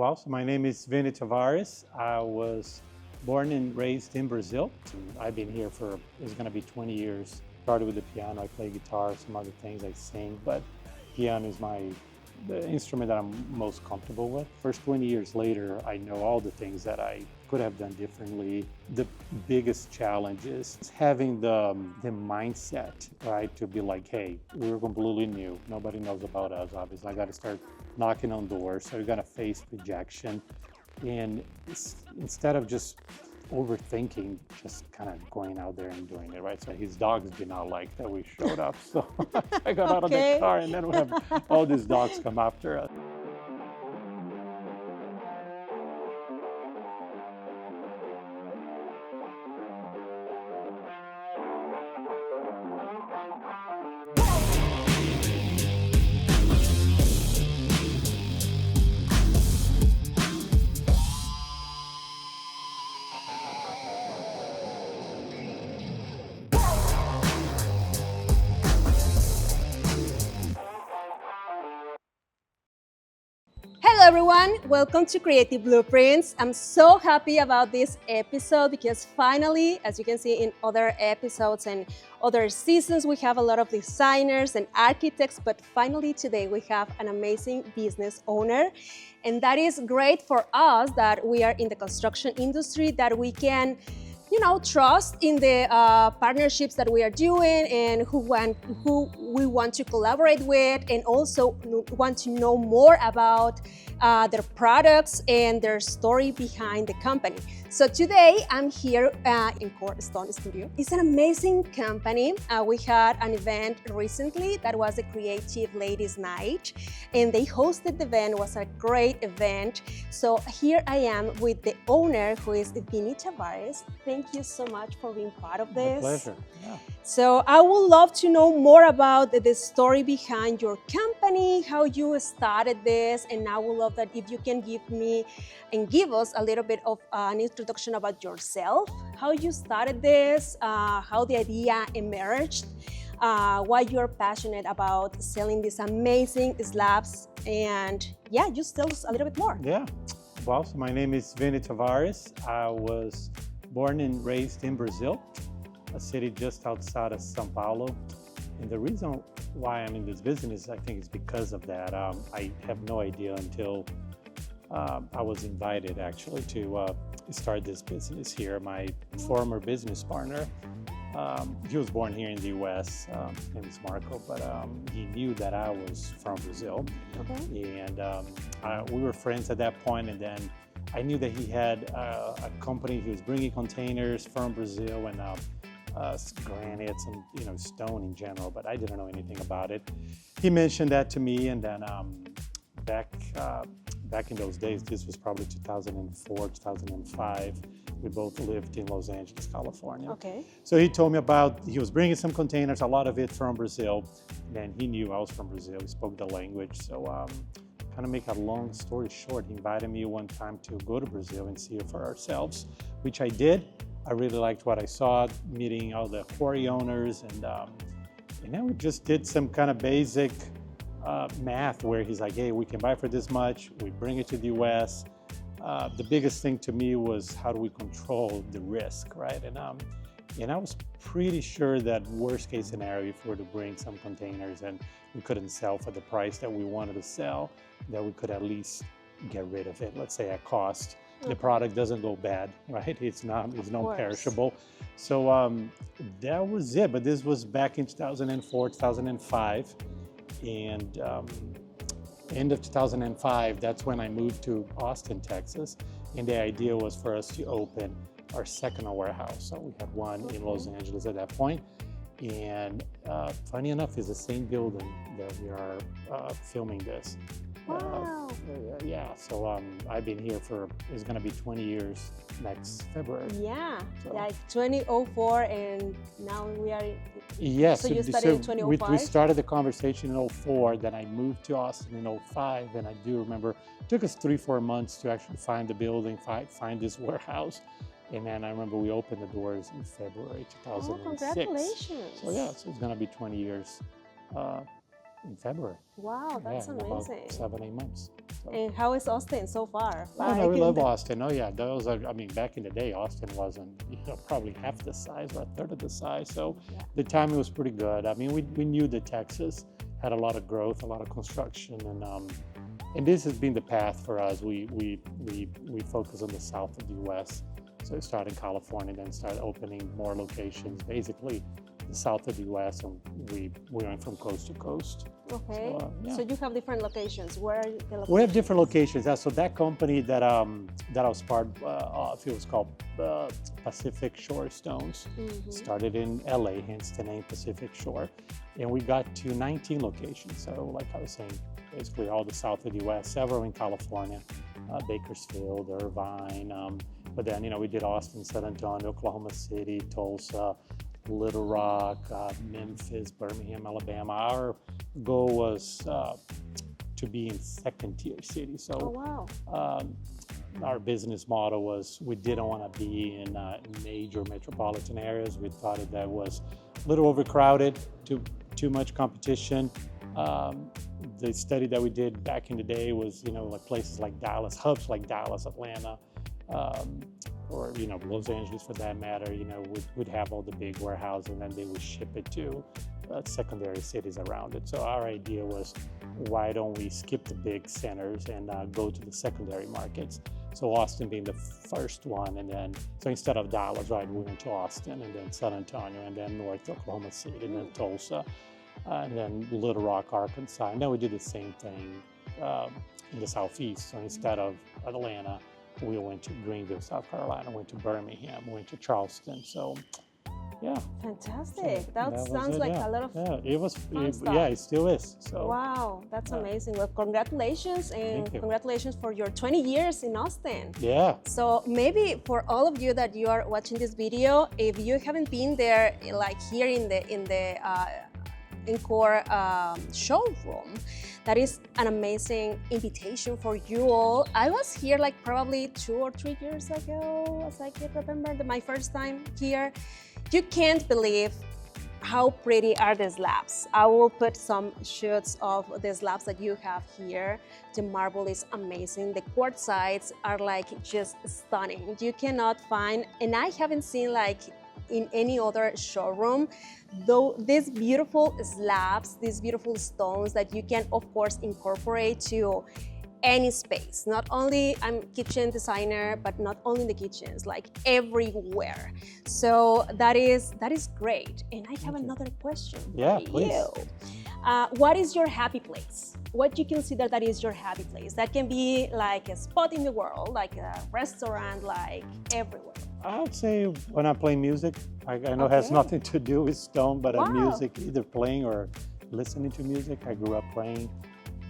Well, so my name is Vinny Tavares. I was born and raised in Brazil. I've been here for, it's going to be 20 years. Started with the piano, I play guitar, some other things I sing, but piano is the instrument that I'm most comfortable with. First 20 years later, I know all the things that I could have done differently. The biggest challenge is having the mindset, right? To be like, hey, we're completely new. Nobody knows about us, obviously. I got to start knocking on doors. So you're going to face rejection. And instead of just overthinking, just kind of going out there and doing it, right? So his dogs did not like that we showed up. So I got out of the car and then we have all these dogs come after us. Hello everyone, welcome to Creative Blueprints. I'm so happy about this episode because finally, as you can see in other episodes and other seasons, we have a lot of designers and architects, but finally today we have an amazing business owner. And that is great for us that we are in the construction industry, that we can trust in the partnerships that we are doing and who we want to collaborate with, and also want to know more about their products and their story behind the company. So today I'm here in Encore Stone Studio. It's an amazing company. We had an event recently that was a Creative Ladies Night, and they hosted the event. It was a great event. So here I am with the owner, who is Vinny Tavares. Thank you so much for being part of this. My pleasure. Yeah. So I would love to know more about the story behind your company, how you started this, and I would love that if you can give us a little bit of an introduction about yourself, how you started this, how the idea emerged, why you're passionate about selling these amazing slabs, and yeah, just tell us a little bit more. Yeah. Well, so my name is Vinny Tavares. I was born and raised in Brazil, a city just outside of São Paulo. And the reason why I'm in this business, I think, is because of that. I have no idea until I was invited actually to start this business here. My former business partner, he was born here in the US, his name is Marco, but he knew that I was from Brazil. Okay. And we were friends at that point, and then I knew that he had a company. He was bringing containers from Brazil and granites and stone in general, but I didn't know anything about it. He mentioned that to me, and then back in those days, this was probably 2004, 2005. We both lived in Los Angeles, California. Okay. So he told me he was bringing some containers, a lot of it from Brazil, and he knew I was from Brazil. He spoke the language, so kind of make a long story short, he invited me one time to go to Brazil and see it for ourselves, which I did. I really liked what I saw, meeting all the quarry owners, and then we just did some kind of basic math where he's like, hey, we can buy for this much, we bring it to the US. The biggest thing to me was, how do we control the risk, right? And I was pretty sure that worst case scenario, if we were to bring some containers and we couldn't sell for the price that we wanted to sell, that we could at least get rid of it, let's say at cost. Okay. The product doesn't go bad, right? It's non-perishable. So that was it. But this was back in 2004, 2005. And end of 2005, that's when I moved to Austin, Texas. And the idea was for us to open our second warehouse. So we had one in Los Angeles at that point. And funny enough, it's the same building that we are filming this. Wow. Yeah, so I've been here it's going to be 20 years next February. Yeah, so. Like 2004, and now we are. Yes. So you started in 2005? We started the conversation in 2004, then I moved to Austin in 2005, and I do remember it took us 3-4 months to actually find the building, find this warehouse. And then I remember we opened the doors in February 2006. Oh, congratulations. So yeah, so it's going to be 20 years in February. Wow, that's amazing. About 7-8 months. So. And how is Austin so far? Oh, no, we love Austin. Oh, yeah. Those are, I mean, back in the day, Austin wasn't, probably half the size or a third of the size. So the timing was pretty good. I mean, we knew that Texas had a lot of growth, a lot of construction, and this has been the path for us. We focus on the south of the U.S. So we started in California, then started opening more locations, basically the south of the U.S., and we went from coast to coast. Okay. So you have different locations. Where are the locations? We have different locations. So that company that I was part of, it was called Pacific Shore Stones. Started in LA, hence the name Pacific Shore, and we got to 19 locations. So, like I was saying, basically all the south of the U.S., several in California, Bakersfield, Irvine. But then, we did Austin, San Antonio, Oklahoma City, Tulsa, Little Rock, Memphis, Birmingham, Alabama. Our goal was to be in second-tier cities. So our business model was we didn't want to be in major metropolitan areas. We thought that was a little overcrowded, too much competition. The study that we did back in the day was, like places like Dallas, hubs like Dallas, Atlanta, or Los Angeles for that matter, would have all the big warehouses, and then they would ship it to secondary cities around it. So our idea was, why don't we skip the big centers and go to the secondary markets? So Austin being the first one, and then so instead of Dallas, right, we went to Austin, and then San Antonio, and then North Oklahoma City, and then Tulsa, and then Little Rock, Arkansas. And then we did the same thing in the Southeast. So instead of Atlanta, we went to Greenville, South Carolina, went to Birmingham, went to Charleston. So, yeah. Fantastic. So that sounds like a lot of fun stuff. Yeah, it still is. So, wow, that's amazing. Well, congratulations, and congratulations for your 20 years in Austin. Yeah. So maybe for all of you that you are watching this video, if you haven't been there, like here in the Encore showroom, that is an amazing invitation for you all. I was here like probably 2 or 3 years ago, as I can remember, my first time here. You can't believe how pretty are the slabs. I will put some shots of the slabs that you have here. The marble is amazing. The quartzites are like just stunning. You cannot find, and I haven't seen like in any other showroom, though, these beautiful slabs, these beautiful stones that you can of course incorporate to any space. Not only I'm kitchen designer, but not only in the kitchens, like everywhere. So that is great. And I have another question for you. What is your happy place? What you consider that is your happy place? That can be like a spot in the world, like a restaurant, like everywhere. I would say when I play music. I know it has nothing to do with stone, but music, either playing or listening to music. I grew up playing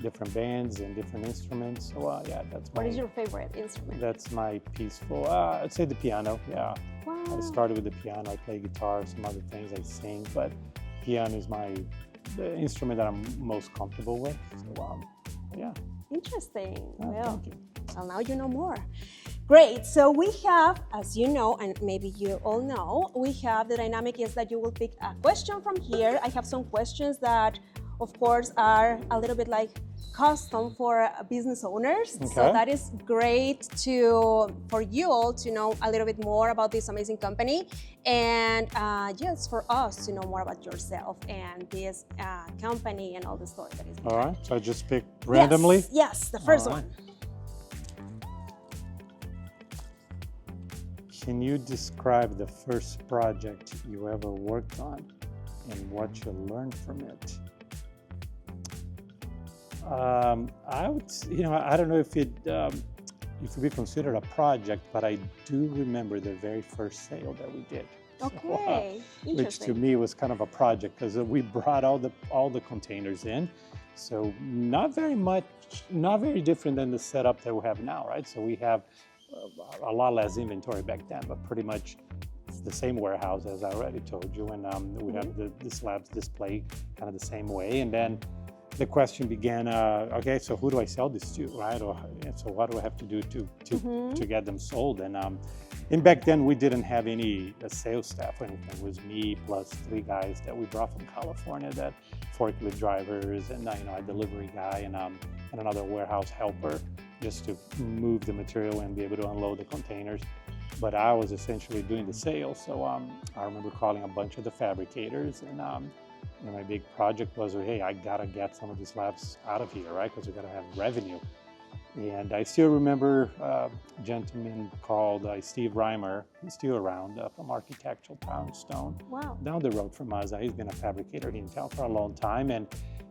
different bands and different instruments. So yeah, that's my... What is your favorite instrument? That's my peaceful, I'd say the piano, yeah. Wow. I started with the piano. I play guitar, some other things I sing, but piano is the instrument that I'm most comfortable with. So yeah. Interesting. Well, thank you. Well, now you know more. Great, so we have, as you know, and maybe you all know, we have the dynamic is that you will pick a question from here. I have some questions that, of course, are a little bit like custom for business owners. Okay. So that is great for you all to know a little bit more about this amazing company, and yes, for us to know more about yourself and this company and all the story that is behind. All right, so I just pick randomly? Yes, the first one. Can you describe the first project you ever worked on and what you learned from it? I would, I don't know if it would be considered a project, but I do remember the very first sale that we did. Okay, so, which to me was kind of a project because we brought all the containers in. So not very different than the setup that we have now, right? So we have a lot less inventory back then, but pretty much it's the same warehouse as I already told you, and we have the slabs displayed kind of the same way. And then the question began, okay, so who do I sell this to, right? Or so what do I have to do to get them sold? And back then we didn't have any sales staff or anything. It was me plus 3 guys that we brought from California, that forklift drivers, and a delivery guy, and another warehouse helper just to move the material and be able to unload the containers. But I was essentially doing the sales. So I remember calling a bunch of the fabricators, and my big project was, hey, I gotta get some of these slabs out of here, right? Because we gotta have revenue. And I still remember a gentleman called Steve Reimer. He's still around, from Architectural Town Stone. Wow. Down the road from us. He's been a fabricator here in town for a long time. And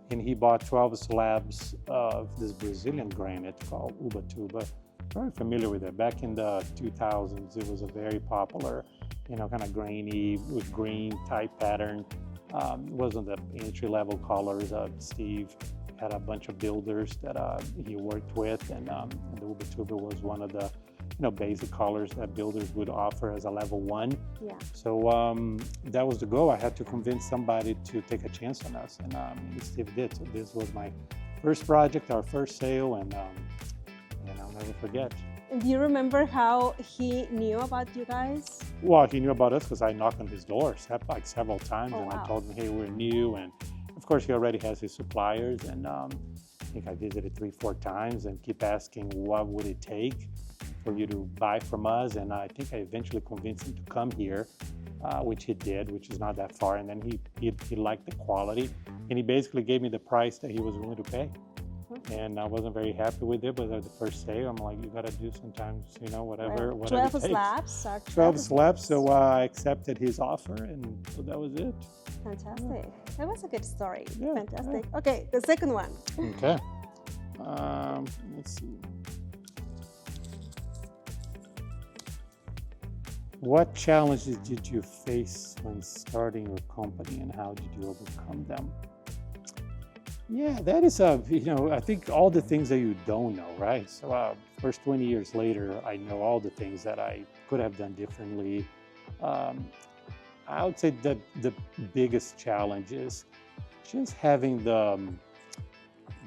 he bought 12 slabs of this Brazilian granite called Ubatuba. Very familiar with it. Back in the 2000s, it was a very popular, kind of grainy with green type pattern. It wasn't the entry-level colors. Steve had a bunch of builders that he worked with, and the Ubatuba was one of the basic colors that builders would offer as a level 1. Yeah. So that was the goal. I had to convince somebody to take a chance on us, and Steve did. So this was my first project, our first sale, and I'll never forget. And do you remember how he knew about you guys? Well, he knew about us because I knocked on his door like several times, and wow. I told him, hey, we're new, and of course he already has his suppliers, and I think I visited 3-4 times and keep asking what would it take for you to buy from us, and I think I eventually convinced him to come here, which he did, which is not that far, and then he liked the quality, and he basically gave me the price that he was willing to pay. And I wasn't very happy with it, but at the first sale, I'm like, you got to do sometimes, whatever 12 it takes. slabs. 12 slabs, so I accepted his offer, and so that was it. Fantastic. Yeah. That was a good story. Yeah, fantastic. yeah. Okay, the second one. Okay. Let's see. What challenges did you face when starting your company, and how did you overcome them? Yeah, that is I think all the things that you don't know, right? So first 20 years later, I know all the things that I could have done differently. I would say that the biggest challenge is just having the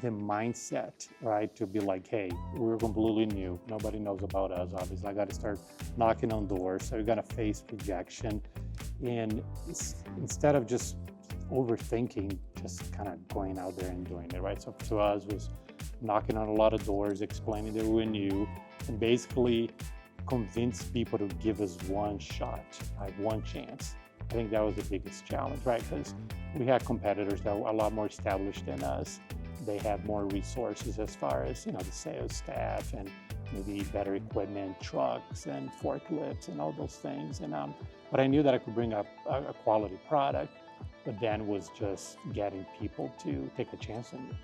mindset, right? To be like, hey, we're completely new. Nobody knows about us, obviously. I got to start knocking on doors. So you're going to face rejection. And instead of just overthinking, just kind of going out there and doing it, right? So to us was knocking on a lot of doors, explaining that we were new, and basically convince people to give us one shot, like one chance. I think that was the biggest challenge, right? Because we had competitors that were a lot more established than us. They had more resources as far as, the sales staff and maybe better equipment, trucks and forklifts and all those things. And but I knew that I could bring up a quality product. But then was just getting people to take a chance on you.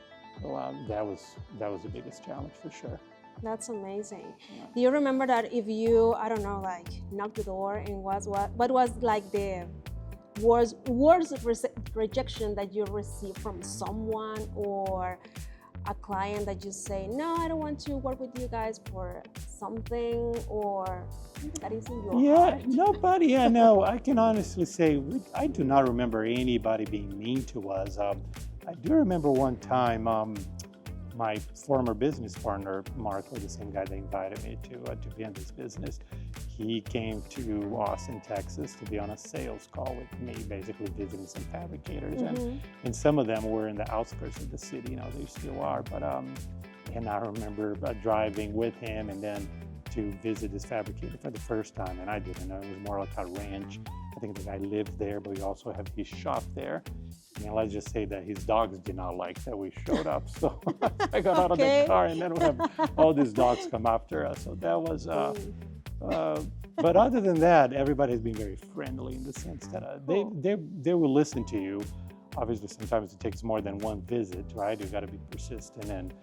So that was the biggest challenge for sure. That's amazing. Yeah. Do you remember that if you, I don't know, like knocked the door and what was like the worst rejection that you received from someone or a client that you say, no, I don't want to work with you guys for something, or that is in your heart? Nobody. Yeah, no, I can honestly say I do not remember anybody being mean to us. I do remember one time my former business partner, Mark, the same guy that invited me to be in this business, he came to Austin, Texas to be on a sales call with me, basically visiting some fabricators. And some of them were in the outskirts of the city, they still are. But and I remember driving with him and then to visit this fabricator for the first time, and I didn't know. It was more like a ranch. I think the guy lived there, but we also have his shop there. And let's just say that his dogs did not like that we showed up. So I got out of the car, and then we have all these dogs come after us. So that was, but other than that, everybody has been very friendly in the sense that they will listen to you. Obviously, sometimes it takes more than one visit, right? You got to be persistent, and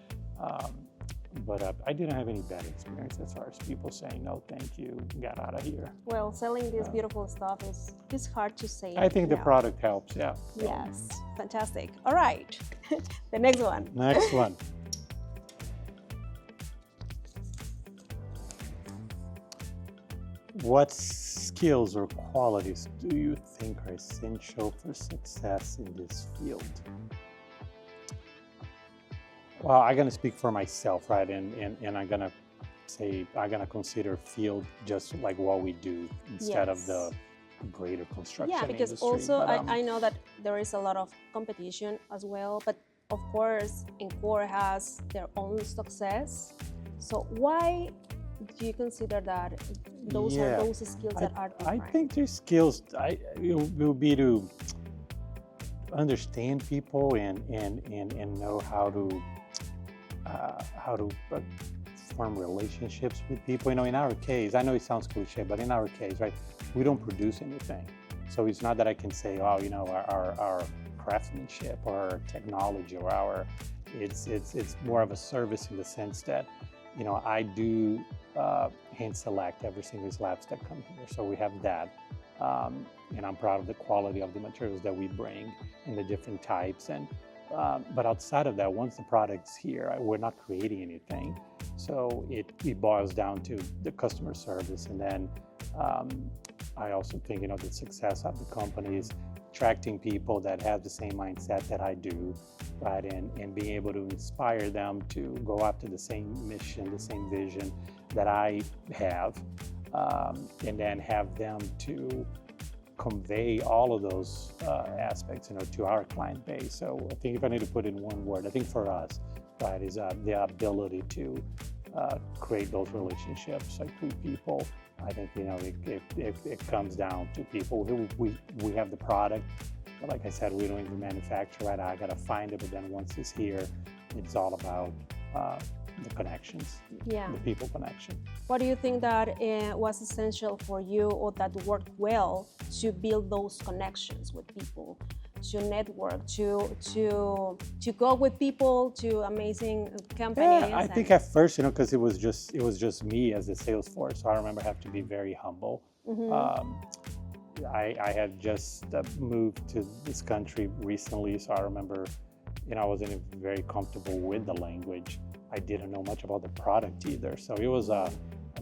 but I didn't have any bad experience as far as people saying no, thank you, get out of here. Well, selling this beautiful stuff is hard to say. I think the product helps, yeah. Yes, fantastic. All right, the next one. Next one. What skills or qualities do you think are essential for success in this field? Well, I'm going to speak for myself, right? And I'm going to say, I'm going to consider field just like what we do instead of the greater construction industry. Yeah, because industry. also I know that there is a lot of competition as well, but of course, Encore has their own success. So why do you consider that those are those skills that are different? I think their skills will be to understand people and know how to form relationships with people. You know, in our case, I know it sounds cliche, but in our case, right, we don't produce anything. So it's not that I can say, oh, you know, our craftsmanship or our technology or it's more of a service in the sense that, you know, I do hand select every single slabs that come here. So we have that. And I'm proud of the quality of the materials that we bring in the different types. And but outside of that, once the product's here, we're not creating anything. So it boils down to the customer service. And then I also think, you know, the success of the company is attracting people that have the same mindset that I do, right? And being able to inspire them to go after the same mission, the same vision that I have, and then have them to convey all of those aspects, you know, to our client base. So I think if I need to put in one word, I think for us, right, is the ability to create those relationships, like with people. I think, you know, it comes down to people who we have the product, but like I said, we don't even manufacture, right? I gotta find it, but then once it's here, it's all about the connections, the people connection. What do you think that was essential for you, or that worked well to build those connections with people, to network, to go with people to amazing companies? Yeah, I think at first, you know, because it was just me as a sales force. So I remember I have to be very humble. I had just moved to this country recently, so I remember, you know, I wasn't very comfortable with the language. I didn't know much about the product either. So it was a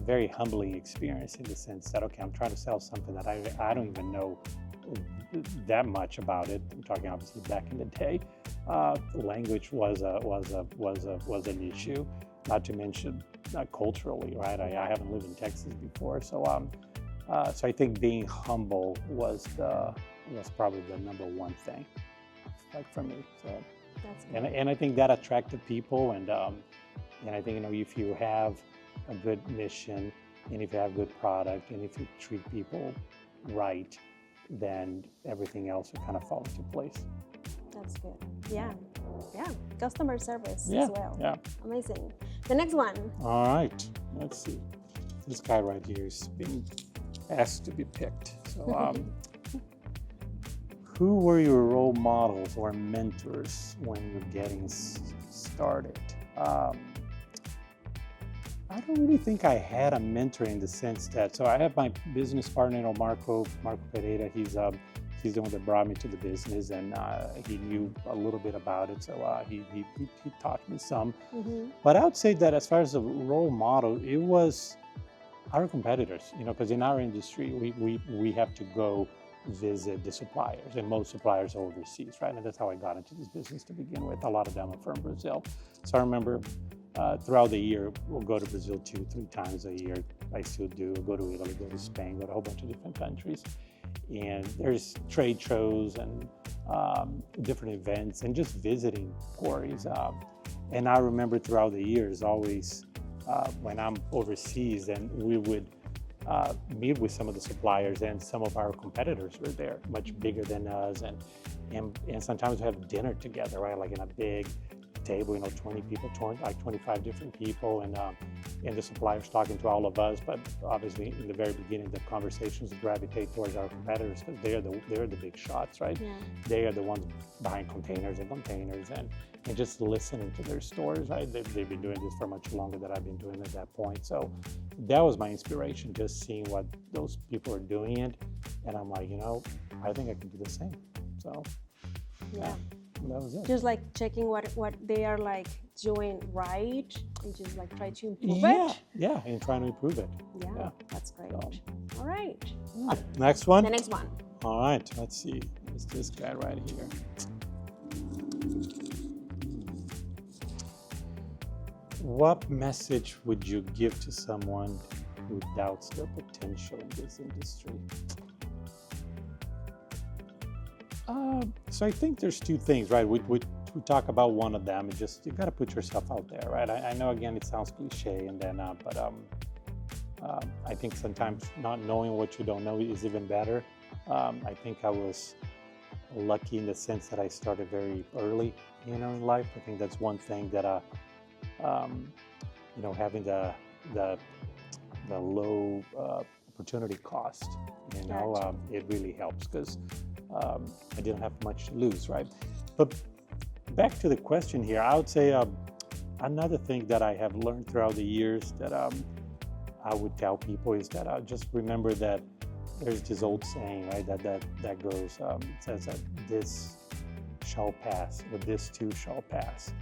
very humbling experience in the sense that, okay, I'm trying to sell something that I don't even know that much about it. I'm talking obviously back in the day. Language was an issue, not to mention culturally, right? I haven't lived in Texas before. So so I think being humble was probably the number one thing, like for me. So. And I think that attracted people, and I think, you know, if you have a good mission, and if you have good product, and if you treat people right, then everything else will kind of fall into place. That's good. Yeah. Customer service as well. Yeah. Amazing. The next one. All right. Let's see. This guy right here is being asked to be picked. So. Who were your role models or mentors when you're getting started? I don't really think I had a mentor in the sense that, so I have my business partner, you know, Marco Pereira. He's the one that brought me to the business, and he knew a little bit about it, so he taught me some. But I would say that as far as a role model, it was our competitors, you know, because in our industry, we have to go visit the suppliers, and most suppliers are overseas, right? And that's how I got into this business to begin with. A lot of them are from Brazil. So I remember throughout the year, we'll go to Brazil 2-3 times a year. I still do. Go to Italy, go to Spain, go to a whole bunch of different countries. And there's trade shows and different events and just visiting quarries. And I remember throughout the years, always when I'm overseas, and we would meet with some of the suppliers, and some of our competitors were there, much bigger than us, and sometimes we have dinner together, right? Like in a big table, you know, 20 people, like 25 different people, and the suppliers talking to all of us. But obviously, in the very beginning, the conversations gravitate towards our competitors because they're the big shots, right? Yeah. They are the ones buying containers and just listening to their stories, right? They've been doing this for much longer than I've been doing at that point. So that was my inspiration, just seeing what those people are doing, and I'm like, you know, I think I can do the same. So yeah. That was it. Just like checking what they are like doing right, and just like try to improve it. Yeah, and trying to improve it. Yeah. That's great. All right. Next one. The next one. All right. Let's see. It's this guy right here. What message would you give to someone who doubts their potential in this industry? So I think there's two things, right? We to talk about one of them, it's just you got to put yourself out there, right? I know again it sounds cliche, and then I think sometimes not knowing what you don't know is even better. I think I was lucky in the sense that I started very early, in life. I think that's one thing that having the low opportunity cost, Gotcha. it really helps because I didn't have much to lose, right? But back to the question here, I would say another thing that I have learned throughout the years that I would tell people is that just remember that there's this old saying, right? That goes, it says that this shall pass, or this too shall pass.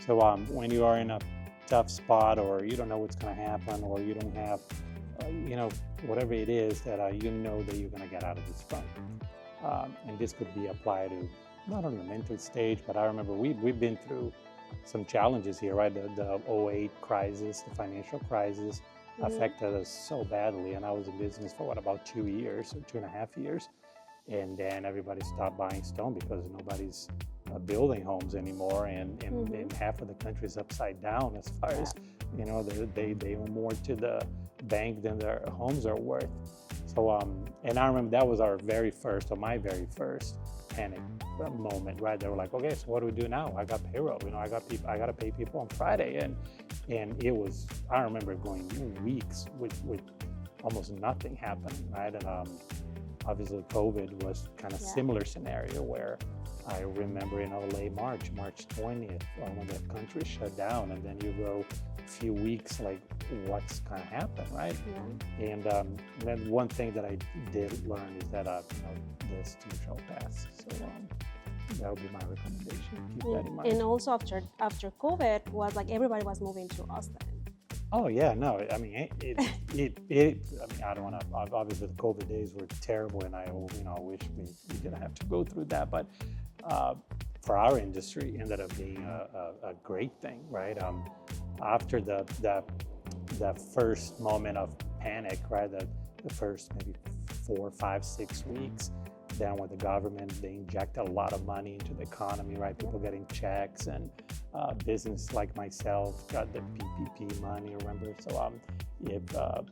So when you are in a tough spot, or you don't know what's going to happen, or you don't have, whatever it is that that you're going to get out of this funk. And this could be applied to not only the mental stage, but I remember we've been through some challenges here, right? The '08 crisis, the financial crisis affected us so badly. And I was in business for about 2 years or 2.5 years. And then everybody stopped buying stone because nobody's building homes anymore. And half of the country is upside down as far as, they owe more to the bank than their homes are worth. So, and I remember that was my very first panic moment, right? They were like, okay, so what do we do now? I got payroll, I got to pay people on Friday. And it was, I remember going weeks with almost nothing happening, right? And obviously COVID was kind of similar scenario where I remember in late March 20th, when the country shut down, and then you go a few weeks like, what's going to happen, right? Yeah. And then one thing that I did learn is that this too shall pass. So that would be my recommendation. Keep that in mind. And also after COVID, was like everybody was moving to Austin. Oh yeah, no. I mean, I don't want to. Obviously, the COVID days were terrible, and I wish we didn't have to go through that. But for our industry, ended up being a great thing, right? After the first moment of panic, right? The first maybe 4, 5, 6 weeks. Then with the government, they injected a lot of money into the economy, right? People getting checks, and business like myself got the PPP money, remember? So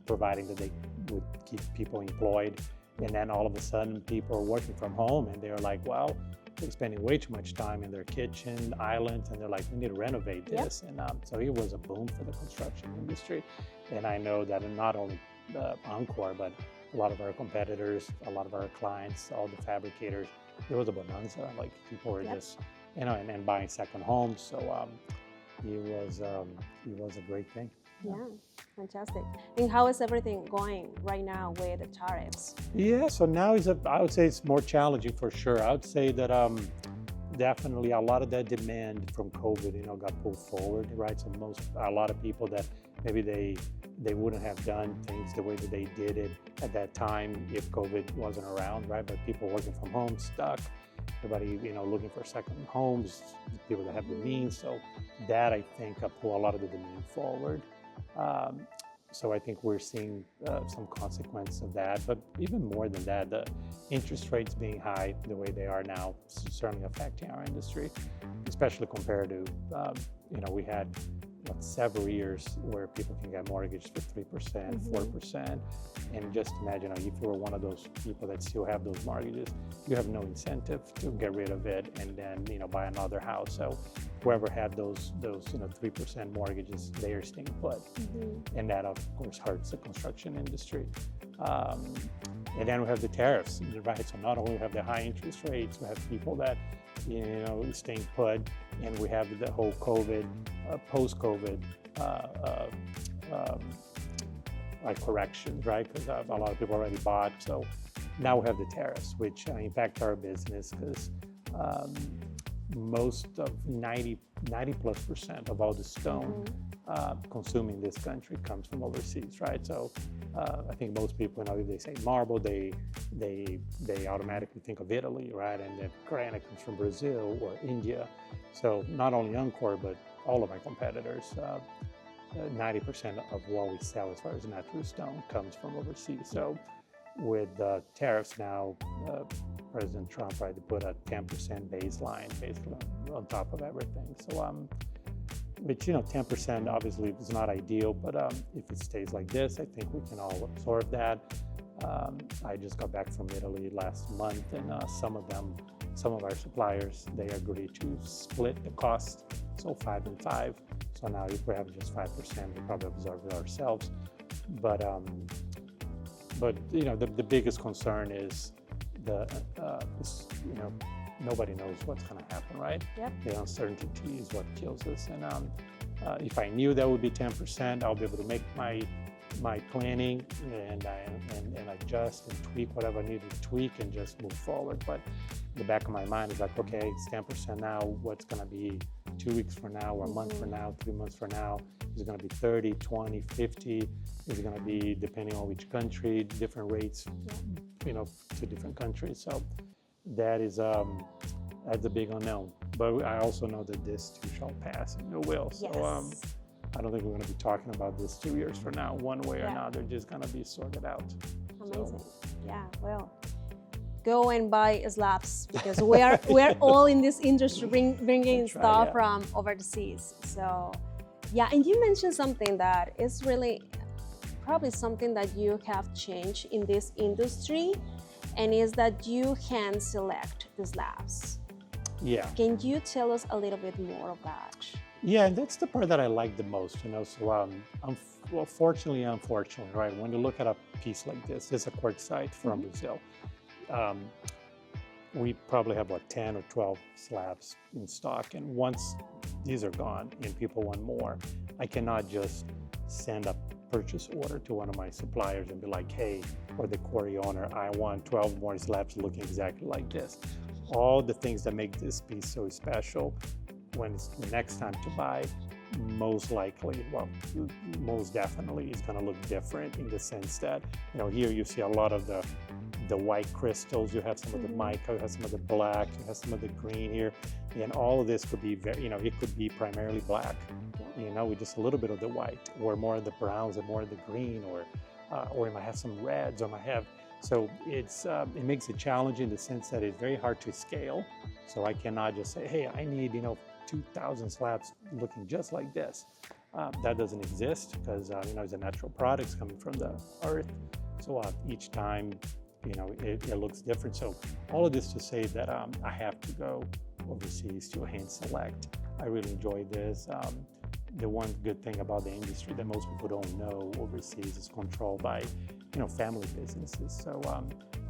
providing that they would keep people employed. And then all of a sudden, people are working from home, and they're like, well, they're spending way too much time in their kitchen islands, and they're like, we need to renovate this. And so it was a boom for the construction industry. And I know that not only Encore, but a lot of our competitors, a lot of our clients, all the fabricators, it was a bonanza. Like people were just, and buying second homes. So it was a great thing. Yeah, fantastic. And how is everything going right now with the tariffs? Yeah, so now I would say it's more challenging for sure. I would say that definitely a lot of that demand from COVID, got pulled forward, right? So a lot of people that maybe they wouldn't have done things the way that they did it at that time if COVID wasn't around, right? But people working from home, stuck, everybody, looking for second homes, people that have the means. So that, I think, pull a lot of the demand forward. So I think we're seeing some consequence of that. But even more than that, the interest rates being high the way they are now is certainly affecting our industry, especially compared to, we had several years where people can get mortgages for 3%, 4%. And just imagine if you were one of those people that still have those mortgages, you have no incentive to get rid of it and then, buy another house. So whoever had those 3% mortgages, they are staying put. And that, of course, hurts the construction industry. And then we have the tariffs, right? So not only we have the high interest rates, we have people that, staying put, and we have the whole COVID, post-COVID corrections, right? Because a lot of people already bought. So now we have the tariffs, which impact our business because most of 90+% of all the stone consuming this country comes from overseas, right? So I think most people, if they say marble, they automatically think of Italy, right? And then granite comes from Brazil or India. So not only Encore, but all of my competitors, 90% of what we sell as far as natural stone comes from overseas. So with tariffs now, President Trump, right, to put a 10% baseline basically on top of everything. So, which, 10% obviously is not ideal, but if it stays like this, I think we can all absorb that. I just got back from Italy last month, and some of our suppliers, they agreed to split the cost, so 5 and 5. So now if we have just 5%, we probably absorb it ourselves. But the biggest concern is nobody knows what's going to happen, right? Yep. The uncertainty is what kills us. And if I knew that would be 10%, I'll be able to make my planning and adjust and tweak whatever I need to tweak and just move forward. But the back of my mind is like, okay, it's 10% now. What's going to be 2 weeks from now, or a month from now, 3 months from now? Is it going to be 30, 20, 50? Is it going to be, depending on which country, different rates, to different countries? So that is that's a big unknown. But I also know that this too shall pass, and it will. So Yes. I don't think we're going to be talking about this 2 years from now, one way or another. Just going to be sorted out. Amazing. Yeah, well, go and buy slabs, because we're all in this industry bringing stuff from overseas. So yeah, and you mentioned something that is really probably something that you have changed in this industry, and is that you hand select the slabs. Yeah. Can you tell us a little bit more of that? Yeah, and that's the part that I like the most, So, fortunately, unfortunately, right? When you look at a piece like this is a quartzite from Brazil. We probably have 10 or 12 slabs in stock, and once these are gone and people want more, I cannot just send a purchase order to one of my suppliers and be like, hey, or the quarry owner, I want 12 more slabs looking exactly like this. All the things that make this piece so special, when it's the next time to buy, most definitely is going to look different, in the sense that, here you see a lot of the white crystals, you have some of the mica, you have some of the black, you have some of the green here, and all of this could be it could be primarily black, with just a little bit of the white, or more of the browns and more of the green, or it might have some reds, or might have. So it makes it challenging in the sense that it's very hard to scale. So I cannot just say, hey, I need 2,000 slabs looking just like this. That doesn't exist, because it's a natural products coming from the earth. So each time, it looks different. So all of this to say that I have to go overseas to hand select. I really enjoy this. The one good thing about the industry that most people don't know overseas is controlled by family businesses. So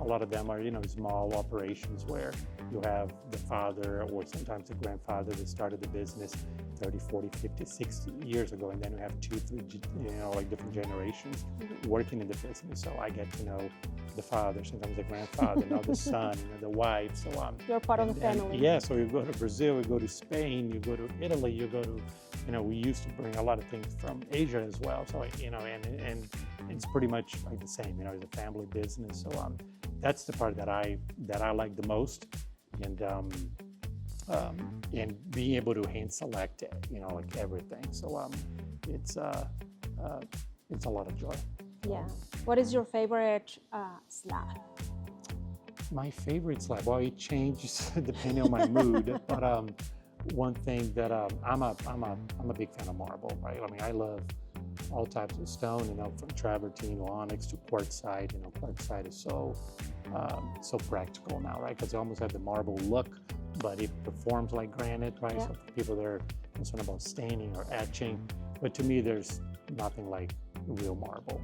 a lot of them are small operations where you have the father or sometimes the grandfather that started the business 30, 40, 50, 60 years ago, and then you have 2, 3 different generations working in the business. So I get to know the father, sometimes the grandfather, now the son, the wife. So you're part of the family. Yeah, so you go to Brazil, you go to Spain, you go to Italy, you go to we used to bring a lot of things from Asia as well. So and it's pretty much like the same. It's a family business. So that's the part that I like the most, and being able to hand select like everything. So it's a lot of joy. Yeah. What is your favorite slab? My favorite slab, well, it changes depending on my mood. But one thing that I'm a big fan of marble, right? I mean, I love all types of stone, from travertine to onyx to quartzite. Quartzite is so practical now, right? Because it almost has the marble look, but it performs like granite, right? Yeah. So for people that are concerned about staining or etching, but to me, there's nothing like real marble.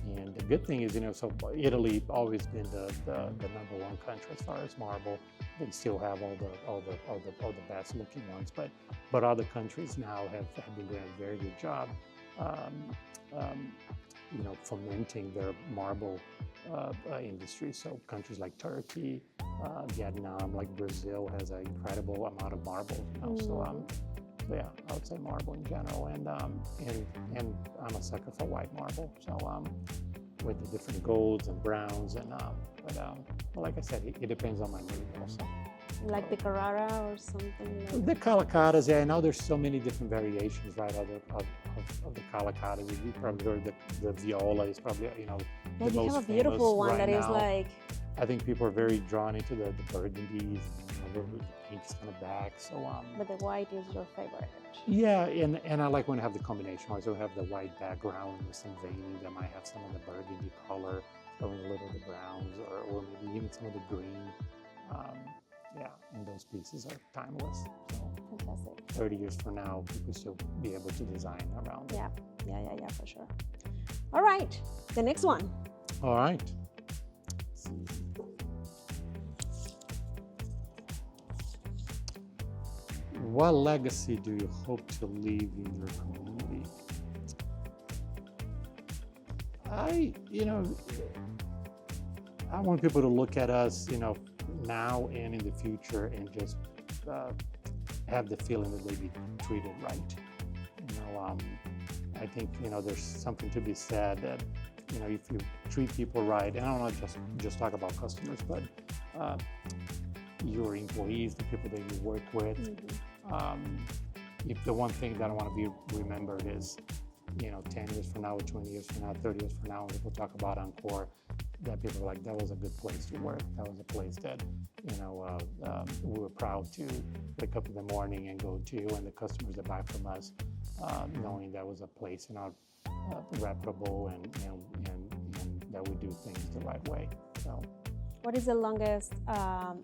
And the good thing is, so Italy always been the number one country as far as marble. They still have all the best looking ones, but other countries now have been doing a very good job, fomenting their marble industry. So countries like Turkey, Vietnam, like Brazil has an incredible amount of marble. So yeah, I would say marble in general, and I'm a sucker for white marble. So with the different golds and browns, and but like I said, it depends on my mood also. Like the Carrara or something like the Calacatas, yeah. I know there's so many different variations, right? Of the Calacatas. You probably heard the Viola is probably the most you have a beautiful one right that now. is like I think people are very drawn into the burgundies, and the pinks kind of back. So But the white is your favorite. yeah, and I like when I have the combination. I also have the white background with some veining that might have some of the burgundy color, or a little of the browns, or maybe even some of the green. Yeah, and those pieces are timeless. So Fantastic. 30 years from now, people still be able to design around it. Yeah, for sure. All right, the next one. All right. What legacy do you hope to leave in your community? I want people to look at us, now and in the future, and just have the feeling that they be treated right. I think there's something to be said that if you treat people right, and I don't want to just talk about customers, but your employees, the people that you work with. If the one thing that I want to be remembered is, 10 years from now, 20 years from now, 30 years from now, when people talk about Encore, that people are like, that was a good place to work. That was a place that, we were proud to wake up in the morning and go to, and the customers that buy from us, knowing that was a place, reputable and that we do things the right way. So. What is the longest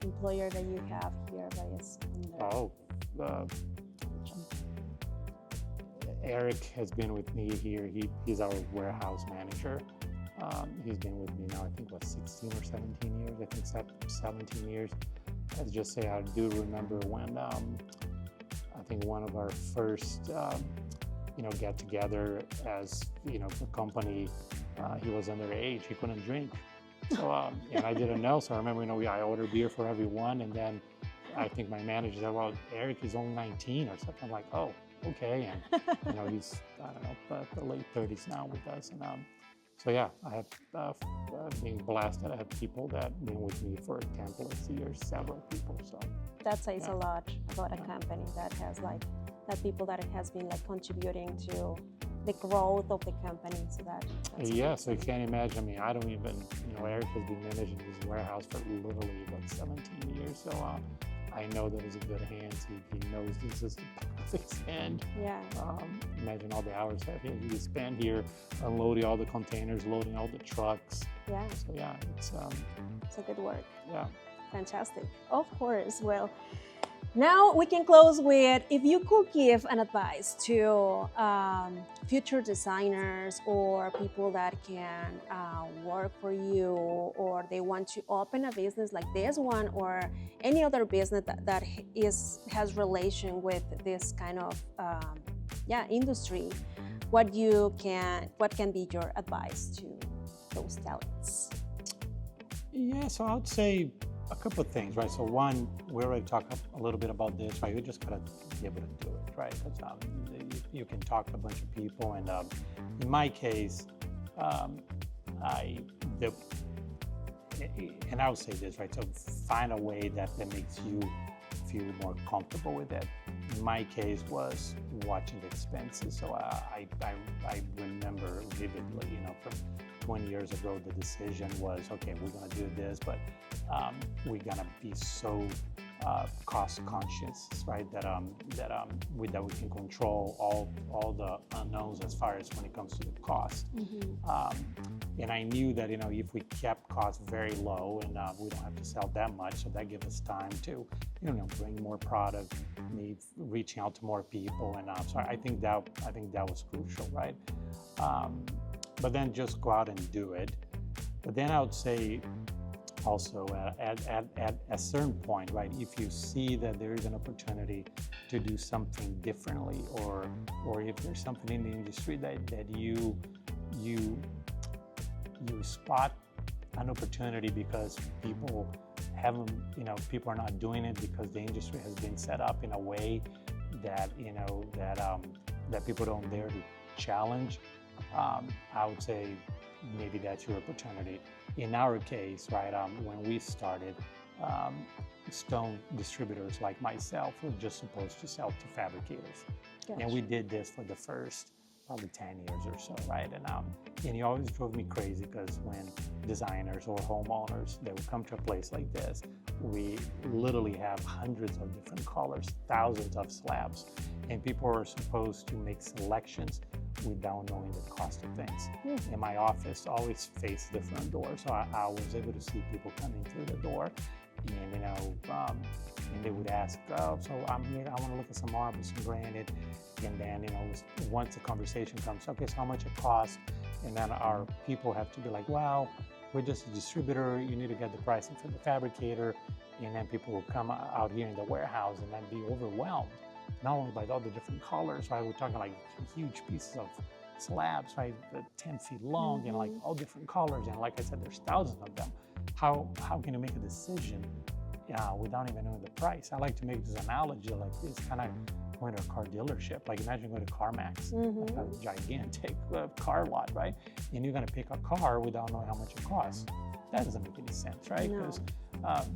employer that you have here, Eric has been with me here. He's our warehouse manager. He's been with me now, I think, 16 or 17 years? I think 17 years. Let's just say I do remember when I think one of our first, get together as, the company, he was underage. He couldn't drink. So, and I didn't know. So I remember, I ordered beer for everyone. And then I think my manager said, well, Eric is only 19 or something. I'm like, oh, okay. And, he's, I don't know, the late 30s now with us. And so, yeah, I have been blessed that I have people that have been with me for 10 plus years, several people. So that says a lot about a company that has that people that has been contributing to the growth of the company. So so you can't imagine. I mean, I don't even, Eric has been managing his warehouse for literally 17 years. So I know that he's in good hands. He knows this is the perfect hand. Yeah. Imagine all the hours that he spent here unloading all the containers, loading all the trucks. Yeah. So yeah, it's a good work. Yeah. Fantastic. Of course. Well, now we can close with, if you could give an advice to future designers or people that can work for you, or they want to open a business like this one or any other business that has relation with this kind of industry, what can be your advice to those talents? Yeah, so I would say a couple of things, right? So one, we already talked a little bit about this, right? You just gotta be able to do it, right? Because you can talk to a bunch of people, and in my case, I would say this, right? So find a way that makes you feel more comfortable with it. In my case was watching the expenses. So I remember vividly, from 20 years ago, the decision was, okay, we're gonna do this, but we're gonna be so cost conscious, right? That we can control all the unknowns as far as when it comes to the cost. And I knew that if we kept costs very low and we don't have to sell that much, so that gives us time to bring more product, reaching out to more people, and so I think that was crucial, right? But then just go out and do it. But then I would say also at a certain point, right, if you see that there is an opportunity to do something differently, or if there's something in the industry that you spot an opportunity because people are not doing it because the industry has been set up in a way that that people don't dare to challenge. I would say maybe that's your opportunity. In our case, right, when we started, stone distributors like myself were just supposed to sell to fabricators. Gotcha. And we did this for the first probably 10 years or so, right? And he always drove me crazy because when designers or homeowners, they would come to a place like this, we literally have hundreds of different colors, thousands of slabs, and people are supposed to make selections without knowing the cost of things. And my office always faced the front door, so I was able to see people coming through the door, and and they would ask, oh, so I'm here, I want to look at some marble, some granite, and then once the conversation comes, okay, so how much it costs, and then our people have to be like, well, we're just a distributor, you need to get the pricing from the fabricator, and then people will come out here in the warehouse and then be overwhelmed, not only by all the different colors, right? We're talking like huge pieces of slabs, right? 10 feet long and like all different colors. And like I said, there's thousands of them. How can you make a decision without even knowing the price? I like to make this analogy like this, kind of going to a car dealership. Like imagine going to CarMax, like a gigantic car lot, right? And you're going to pick a car without knowing how much it costs. That doesn't make any sense, right? Because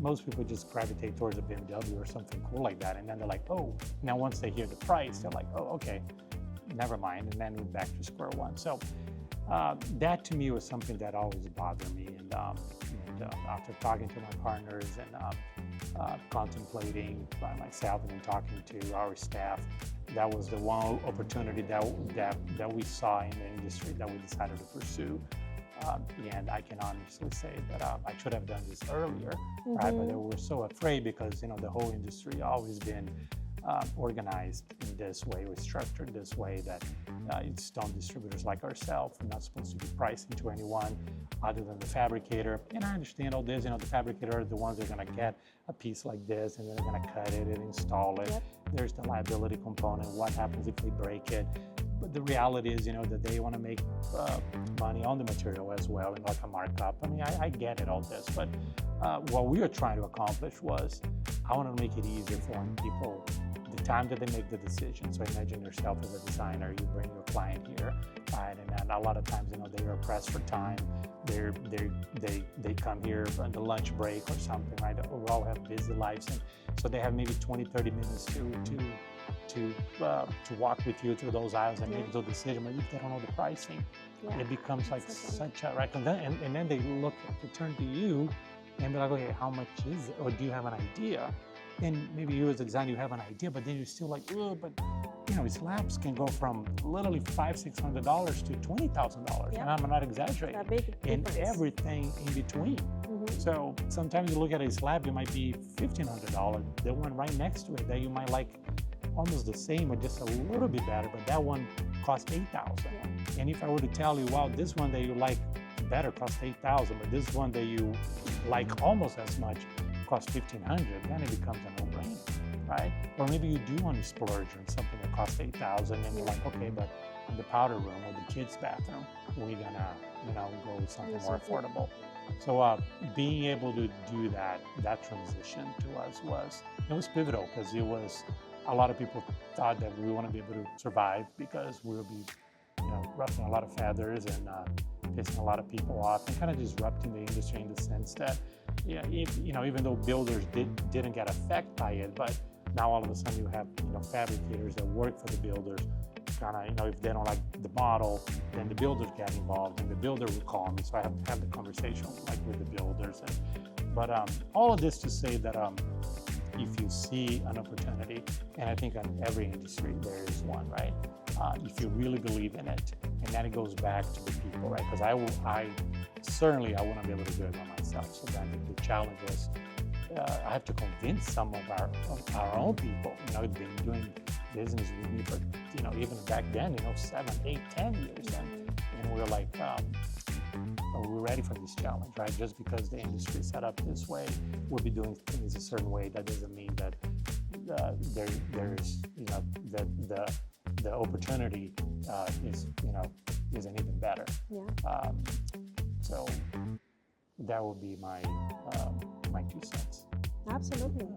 most people just gravitate towards a BMW or something cool like that, and then they're like, oh, now once they hear the price, they're like, oh, okay, never mind, and then we're back to square one. So that to me was something that always bothered me, and after talking to my partners and contemplating by myself and then talking to our staff, that was the one opportunity that we saw in the industry that we decided to pursue. And I can honestly say that I should have done this earlier, right? But we were so afraid because the whole industry always been organized in this way, or structured this way, that it's stone distributors like ourselves. We're not supposed to be pricing to anyone other than the fabricator. And I understand all this. The fabricator are the ones that are going to get a piece like this, and then they're going to cut it and install it. There's the liability component. What happens if they break it? But the reality is, that they want to make money on the material as well, and like a markup. I mean, I get it, all this, but what we were trying to accomplish was, I want to make it easier for people the time that they make the decision. So imagine yourself as a designer, you bring your client here, right? And then a lot of times, they are pressed for time. They come here on the lunch break or something, right? We all have busy lives, and so they have maybe 20, 30 minutes to walk with you through those aisles and make those decisions. But if they don't know the pricing, it becomes like such a, right? And then they turn to you and be like, okay, how much is it? Or do you have an idea? And maybe you as a designer, you have an idea, but then you're still like, oh, but slabs can go from literally $500-$600 to $20,000, and I'm not exaggerating. And everything in between. So sometimes you look at a slab, it might be $1,500. The one right next to it that you might like almost the same or just a little bit better, but that one costs $8,000. And if I were to tell you, wow, this one that you like better costs $8,000, but this one that you like almost as much costs $1,500, then it becomes a no-brainer, right? Or maybe you do want to splurge on something that costs $8,000, and you're like, okay, but in the powder room or the kids' bathroom, we're gonna, go with something more affordable. So being able to do that transition to us was pivotal, because it was, a lot of people thought that we want to be able to survive because we'll be, ruffling a lot of feathers and pissing a lot of people off and kind of disrupting the industry in the sense that, even though builders didn't get affected by it, but now all of a sudden you have, fabricators that work for the builders. Kind of, if they don't like the model, then the builders get involved, and the builder will call me. So I have to have the conversation with the builders. But all of this to say that if you see an opportunity, and I think in every industry there is one, right? If you really believe in it, and then it goes back to the people, right? Because I certainly wouldn't be able to do it by myself. So then the challenge was, I have to convince some of our own people. They've been doing business with me for, even back then, 7, 8, 10 years, and we were like, we're ready for this challenge, right? Just because the industry is set up this way, we'll be doing things a certain way. That doesn't mean that there's, the opportunity isn't even better. So that would be my 2 cents. Absolutely.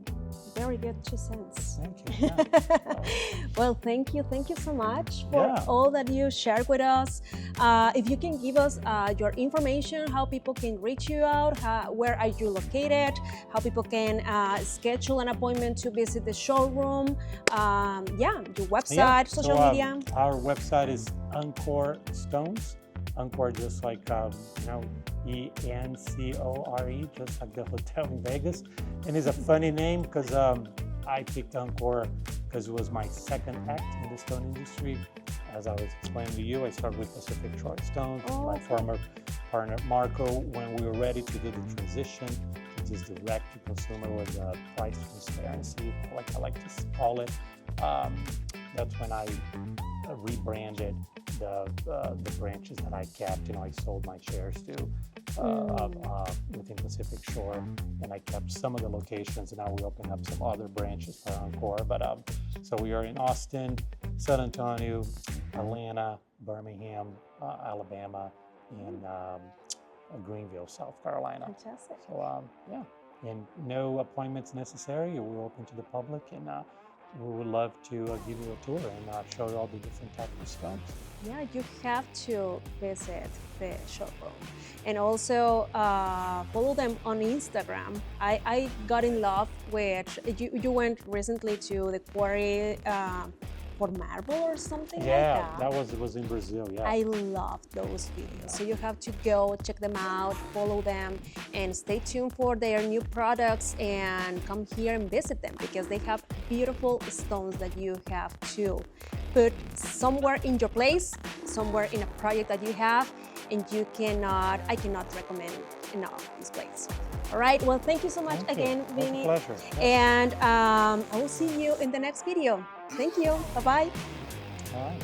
Very good 2 cents. Thank you. Yeah. Well, thank you so much for all that you shared with us. If you can give us your information, how people can reach you out, where are you located, how people can schedule an appointment to visit the showroom, your website, social media. Our website is Encore Stones. Encore, just like ENCORE, just like the hotel in Vegas. And it's a funny name because I picked Encore because it was my second act in the stone industry. As I was explaining to you, I started with Pacific Short Stones. My former partner Marco, when we were ready to do the transition to this direct to consumer with price transparency, like I like to call it, that's when I rebranded the branches that I kept. I sold my shares to within Pacific Shore, and I kept some of the locations, and now we open up some other branches for Encore. But so we are in Austin, San Antonio, Atlanta, Birmingham, Alabama, and Greenville, South Carolina. Fantastic. So and no appointments necessary. We're open to the public, and we would love to give you a tour and show you all the different types of stones. Yeah, you have to visit the showroom, and also follow them on Instagram. I got in love with, you went recently to the quarry for marble or something like that. Yeah, it was in Brazil, yeah. I love those videos. So you have to go check them out, follow them, and stay tuned for their new products, and come here and visit them, because they have beautiful stones that you have to put somewhere in your place, somewhere in a project that you have, and I cannot recommend enough this place. All right, well, thank you so much again, Vinny. It's a pleasure. And I will see you in the next video. Thank you. Bye-bye. All right.